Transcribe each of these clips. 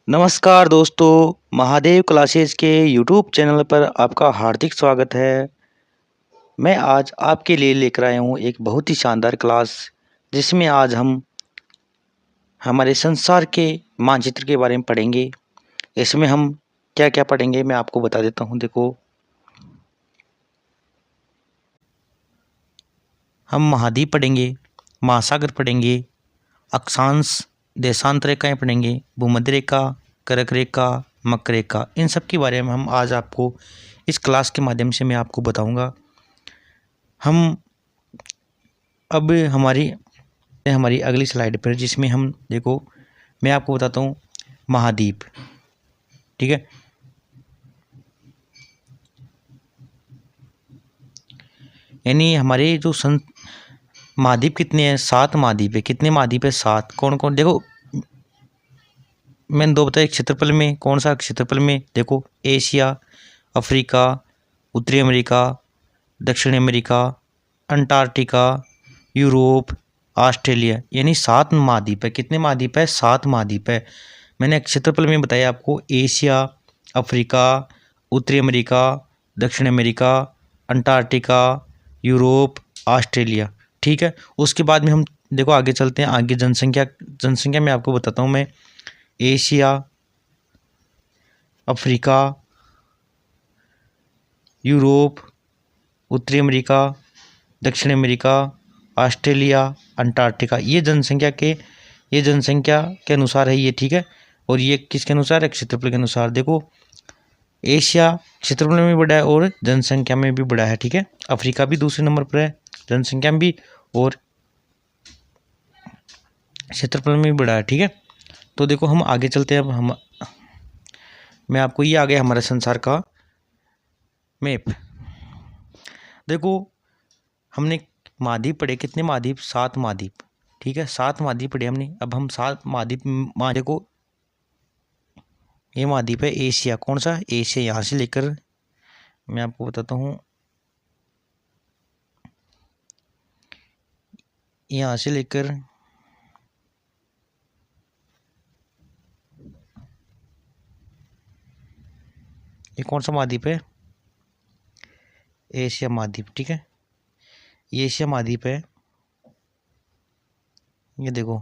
नमस्कार दोस्तों, महादेव क्लासेस के यूट्यूब चैनल पर आपका हार्दिक स्वागत है। मैं आज आपके लिए लेकर आया हूँ एक बहुत ही शानदार क्लास, जिसमें आज हम हमारे संसार के मानचित्र के बारे में पढ़ेंगे। इसमें हम क्या-क्या पढ़ेंगे मैं आपको बता देता हूँ। देखो, हम महाद्वीप पढ़ेंगे, महासागर पढ़ेंगे, अक्षांश, देशांतर रेखाएँ पढ़ेंगे, भूमध्य रेखा, कर्क रेखा, मकर रेखा, इन सब के बारे में हम आज आपको इस क्लास के माध्यम से मैं आपको बताऊँगा। हम अब हमारी अगली स्लाइड पर, जिसमें हम देखो, मैं आपको बताता हूँ महाद्वीप। ठीक है, यानी हमारे जो महाद्वीप कितने हैं? 7 महाद्वीप है। कितने महाद्वीप है? 7। कौन कौन? देखो, मैंने दो बताया। क्षेत्रफल में कौन सा? क्षेत्रफल में देखो, एशिया, अफ्रीका, उत्तरी अमेरिका, दक्षिण अमेरिका, अंटार्कटिका, यूरोप, ऑस्ट्रेलिया, यानी 7 महाद्वीप है। कितने महाद्वीप है? 7 महाद्वीप है। मैंने क्षेत्रफल में बताया आपको, एशिया, अफ्रीका, उत्तरी अमेरिका, दक्षिण अमेरिका, अंटार्कटिका, यूरोप, ऑस्ट्रेलिया। ठीक है, उसके बाद में हम देखो आगे चलते हैं। आगे जनसंख्या में आपको बताता हूँ मैं। एशिया, अफ्रीका, यूरोप, उत्तरी अमेरिका, दक्षिण अमेरिका, ऑस्ट्रेलिया, अंटार्कटिका, ये जनसंख्या के अनुसार है ये। ठीक है, और ये किसके अनुसार है? क्षेत्रफल के अनुसार। देखो, एशिया क्षेत्रफल में भी बड़ा है और जनसंख्या में भी बड़ा है। ठीक है, अफ्रीका भी दूसरे नंबर पर है, जनसंख्या में भी और क्षेत्रफल में भी बड़ा है। ठीक है, तो देखो हम आगे चलते हैं। अब मैं आपको, ये आ गया हमारे संसार का मैप। देखो, हमने महाद्वीप पढ़े। कितने महाद्वीप? 7 महाद्वीप। ठीक है, 7 महाद्वीप पढ़े हमने। अब हम 7 महाद्वीप देखो, ये महाद्वीप है एशिया। कौन सा? एशिया। यहाँ से लेकर मैं आपको बताता हूँ, यहाँ से लेकर ये कौन सा महाद्वीप है? एशिया महाद्वीप। ठीक है, ये एशिया महाद्वीप है। ये देखो,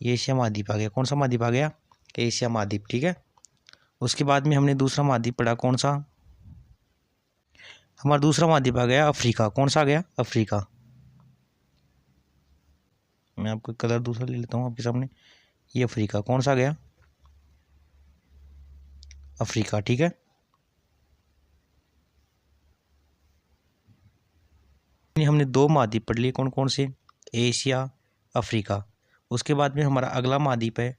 ये एशिया महाद्वीप आ गया। कौन सा महाद्वीप आ गया? एशिया महाद्वीप। ठीक है, उसके बाद में हमने दूसरा महाद्वीप पढ़ा। कौन सा? हमारा दूसरा महाद्वीप आ गया अफ्रीका। कौन सा आ गया? अफ्रीका। मैं आपको कलर दूसरा ले लेता हूँ आपके सामने। ये अफ्रीका। कौन सा आ गया? अफ्रीका। ठीक है, हमने 2 महाद्वीप पढ़ लिए। कौन कौन से? Asia, Africa. उसके बाद में हमारा अगला महाद्वीप है,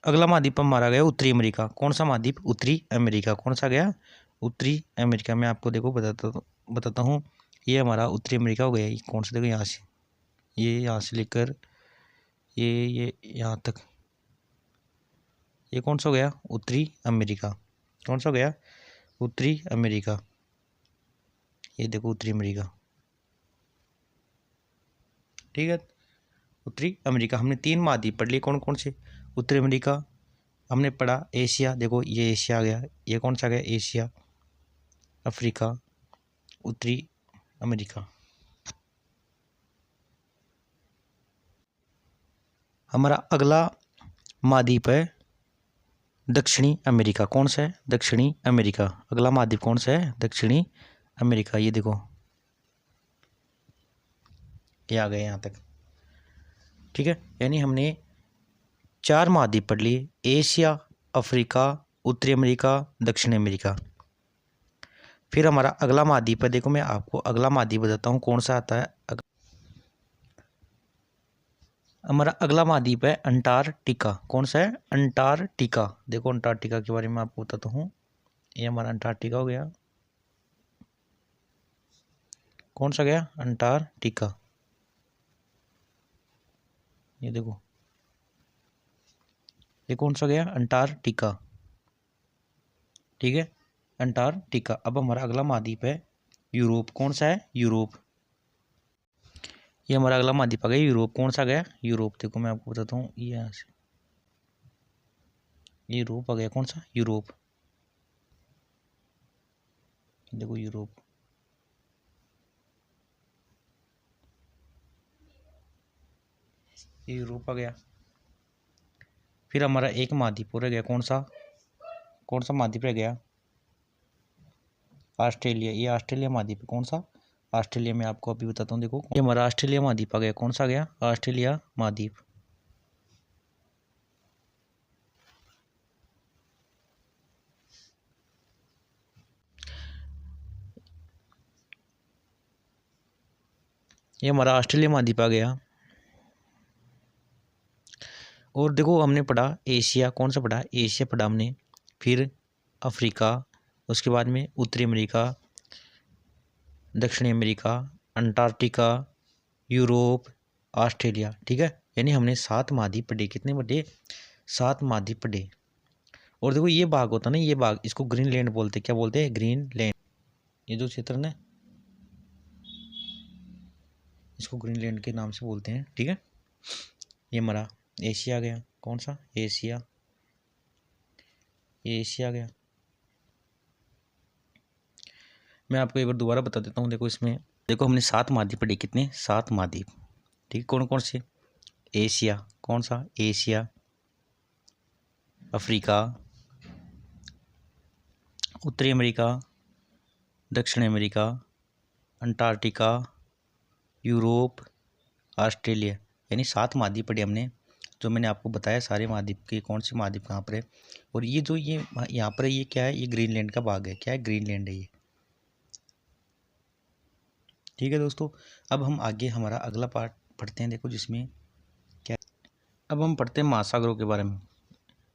अगला महाद्वीप हमारा गया उत्तरी अमेरिका। कौन सा महाद्वीप? उत्तरी अमेरिका। कौन सा गया? उत्तरी अमेरिका। मैं आपको देखो बताता हूँ। ये हमारा उत्तरी अमेरिका हो गया। ये कौन सा? देखो, यहाँ से, ये यहाँ से लेकर ये यहाँ तक, ये कौन सा हो गया? उत्तरी अमेरिका। कौन सा हो गया? उत्तरी अमेरिका। ये देखो, उत्तरी अमेरिका। ठीक है, उत्तरी अमेरिका। हमने 3 महाद्वीप पढ़ लिए। कौन कौन से? उत्तरी अमेरिका हमने पढ़ा, एशिया, देखो ये एशिया आ गया। ये कौन सा आ गया? एशिया, अफ्रीका, उत्तरी अमेरिका। हमारा अगला महाद्वीप है दक्षिणी अमेरिका। कौन सा है? दक्षिणी अमेरिका। अगला महाद्वीप कौन सा है? दक्षिणी अमेरिका। ये देखो, ये आ गए यहाँ तक। ठीक है, यानी हमने 4 महाद्वीप पढ़ लिए, एशिया, अफ्रीका, उत्तरी अमेरिका, दक्षिण अमेरिका। फिर हमारा अगला महाद्वीप है। देखो, मैं आपको अगला महाद्वीप बताता हूँ कौन सा आता है। हमारा अगला महाद्वीप है अंटार्कटिका। कौन सा है? अंटार्कटिका। देखो, अंटार्कटिका के बारे में आपको बताता हूँ। ये हमारा अंटार्कटिका हो गया। कौन सा गया? अंटार्कटिका। ये देखो, ये कौन सा गया? अंटार्कटिका। ठीक है, अंटार्कटिका। अब हमारा अगला महाद्वीप है यूरोप। कौन सा है? यूरोप। ये हमारा अगला महाद्वीप आ गया यूरोप। कौन सा गया? यूरोप। देखो मैं आपको बताता हूँ, ये यहाँ से यूरोप आ गया। कौन सा? यूरोप। देखो यूरोप, ये यूरोप आ गया। फिर हमारा एक महाद्वीप और रह गया। कौन सा? कौन सा महाद्वीप रह गया? ऑस्ट्रेलिया। ये ऑस्ट्रेलिया महाद्वीप है। कौन सा? ऑस्ट्रेलिया। में आपको अभी बताता हूँ, देखो ये हमारा ऑस्ट्रेलिया महाद्वीप आ गया। कौन सा गया? ऑस्ट्रेलिया महाद्वीप। ये हमारा ऑस्ट्रेलिया महाद्वीप आ गया। और देखो हमने पढ़ा एशिया। कौन सा पढ़ा? एशिया पढ़ा हमने। फिर अफ्रीका, उसके बाद में उत्तरी अमेरिका, दक्षिणी अमेरिका, अंटार्कटिका, यूरोप, ऑस्ट्रेलिया। ठीक है, यानी हमने 7 महाद्वीप पढ़े। कितने पढ़े? 7 महाद्वीप पढ़े। और देखो ये भाग होता है ना, ये भाग, इसको ग्रीनलैंड बोलते हैं। क्या बोलते हैं? ग्रीनलैंड। ये जो क्षेत्र ना, इसको ग्रीनलैंड के नाम से बोलते हैं। ठीक है, ये हमारा एशिया आ गया। कौन सा? एशिया। ये एशिया आ गया। मैं आपको एक बार दोबारा बता देता हूँ। देखो इसमें, देखो हमने 7 महाद्वीप पढ़े। कितने? 7 महाद्वीप। ठीक है, कौन कौन से? एशिया। कौन सा? एशिया, अफ्रीका, उत्तरी अमेरिका, दक्षिण अमेरिका, अंटार्कटिका, यूरोप, ऑस्ट्रेलिया। यानी 7 महाद्वीप पढ़े हमने। जो मैंने आपको बताया सारे महाद्वीप के कौन से महाद्वीप कहाँ पर है। और ये जो ये यहाँ पर है, ये क्या है? ये ग्रीनलैंड का भाग है। क्या है? ग्रीनलैंड है ये। ठीक है दोस्तों, अब हम आगे हमारा अगला पार्ट पढ़ते हैं। देखो जिसमें क्या, अब हम पढ़ते हैं महासागरों के बारे में।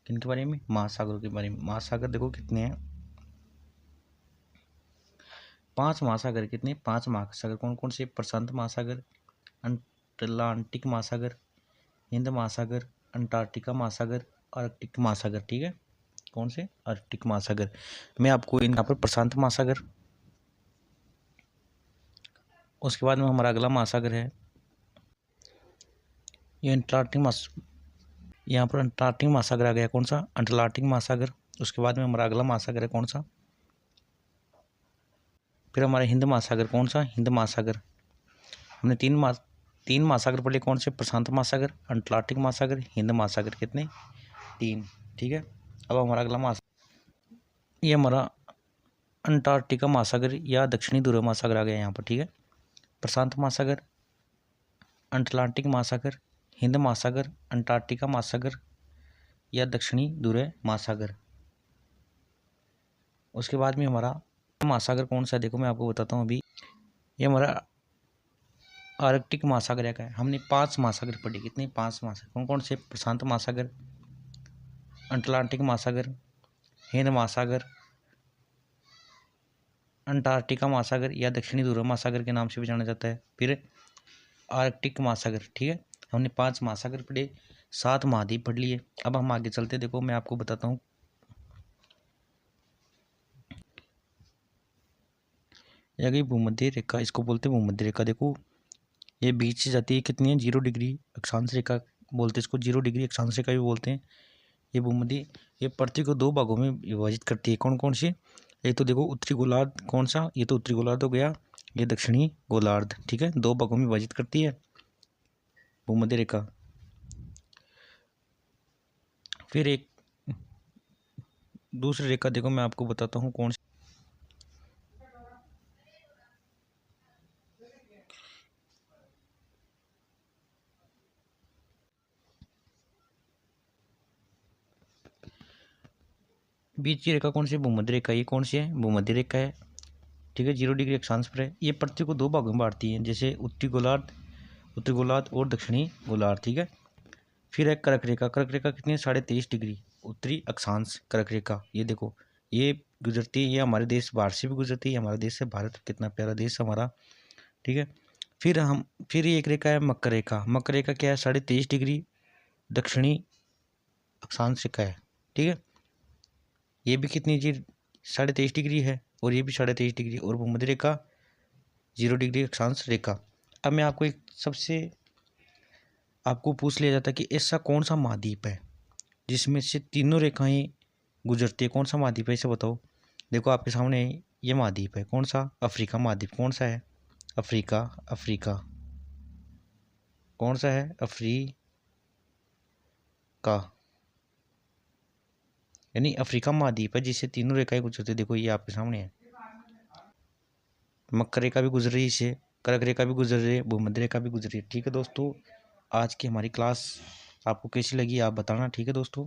किनके बारे में? महासागरों के बारे में। महासागर देखो कितने हैं? 5 महासागर। कितने? 5 महासागर। कौन कौन से? प्रशांत महासागर, अटलांटिक महासागर, हिंद महासागर, अंटार्कटिका महासागर, आर्कटिक महासागर। ठीक है, कौन से? आर्कटिक महासागर। मैं आपको यहाँ पर प्रशांत महासागर, उसके बाद में हमारा अगला महासागर है ये अंटार्कटिक यहाँ पर अंटार्कटिक महासागर आ गया। कौन सा? अटलांटिक महासागर। उसके बाद में हमारा अगला महासागर है कौन सा? फिर हमारा हिंद महासागर। कौन सा? हिंद महासागर। हमने तीन महासागर पढ़े। कौन से? प्रशांत महासागर, अटलांटिक महासागर, हिंद महासागर। कितने? 3। ठीक है, अब हमारा अगला महासागर, ये हमारा अंटार्कटिका महासागर या दक्षिणी ध्रुव महासागर आ गया यहाँ पर। ठीक है, प्रशांत महासागर, अटलांटिक महासागर, हिंद महासागर, अंटार्कटिका महासागर या दक्षिणी ध्रुव महासागर। उसके बाद में हमारा महासागर कौन सा है? देखो मैं आपको बताता हूँ अभी। ये हमारा आर्कटिक महासागर का है। हमने 5 महासागर पढ़े। कितने? 5 महासागर। कौन कौन से? प्रशांत महासागर, अटलांटिक महासागर, हिंद महासागर, अंटार्कटिका महासागर या दक्षिणी ध्रुव महासागर के नाम से भी जाना जाता है। फिर आर्कटिक महासागर। ठीक है, हमने 5 महासागर पढ़े, 7 महाद्वीप पढ़ लिए। अब हम आगे चलते। देखो मैं आपको बताता हूँ, यह गई भूमध्य रेखा। इसको बोलते हैं भूमध्य रेखा। देखो ये बीच से जाती है। कितनी है? 0 डिग्री अक्षांश रेखा बोलते हैं इसको। 0 डिग्री अक्षांश रेखा भी बोलते हैं। ये भूमध्य, ये पृथ्वी को 2 भागों में विभाजित करती है। कौन कौन सी? एक तो देखो उत्तरी गोलार्ध। कौन सा? ये तो उत्तरी गोलार्ध हो गया। ये दक्षिणी गोलार्ध। ठीक है, 2 भागों में विभाजित करती है भूमध्य रेखा। फिर एक दूसरी रेखा देखो मैं आपको बताता हूँ कौन सी। बीच की रेखा कौन सी? भूमध्य रेखा। ये कौन सी है? भूमध्य रेखा है। ठीक है, 0 डिग्री अक्षांश पर है। ये पृथ्वी को 2 भागों में बांटती है, जैसे उत्तरी गोलार्ध और दक्षिणी गोलार्ध। ठीक है, फिर है कर्क रेखा। कर्क रेखा कितनी है? 23.5 डिग्री उत्तरी अक्षांश कर्क रेखा। ये देखो ये गुजरती है। ये हमारे देश भारत से भी गुजरती है। हमारे देश से, भारत कितना प्यारा देश हमारा। ठीक है, फिर एक रेखा है मकर रेखा। मकर रेखा क्या है? 23.5 डिग्री दक्षिणी अक्षांश रेखा है। ठीक है, ये भी कितनी जी? 23.5 डिग्री है। और ये भी 23.5 डिग्री। और भूमध्य रेखा 0 डिग्री अक्षांश रेखा। अब मैं आपको एक सबसे आपको पूछ लिया जाता है कि ऐसा कौन सा महाद्वीप है जिसमें से तीनों रेखाएं गुजरती है, कौन सा महाद्वीप है इसे बताओ। देखो आपके सामने ये महाद्वीप है, कौन सा? अफ्रीका महाद्वीप। कौन सा है? अफ्रीका। अफ्रीका कौन सा है? अफ्रीका, यानी अफ्रीका महाद्वीप है जिससे तीनों रेखाएं गुजरती है। देखो ये आपके सामने है, मकर रेखा भी गुजर रही है, इससे कर्क रेखा भी गुजर रही है, भूमध्य रेखा भी गुजर रही है। ठीक है दोस्तों, आज की हमारी क्लास आपको कैसी लगी आप बताना। ठीक है दोस्तों।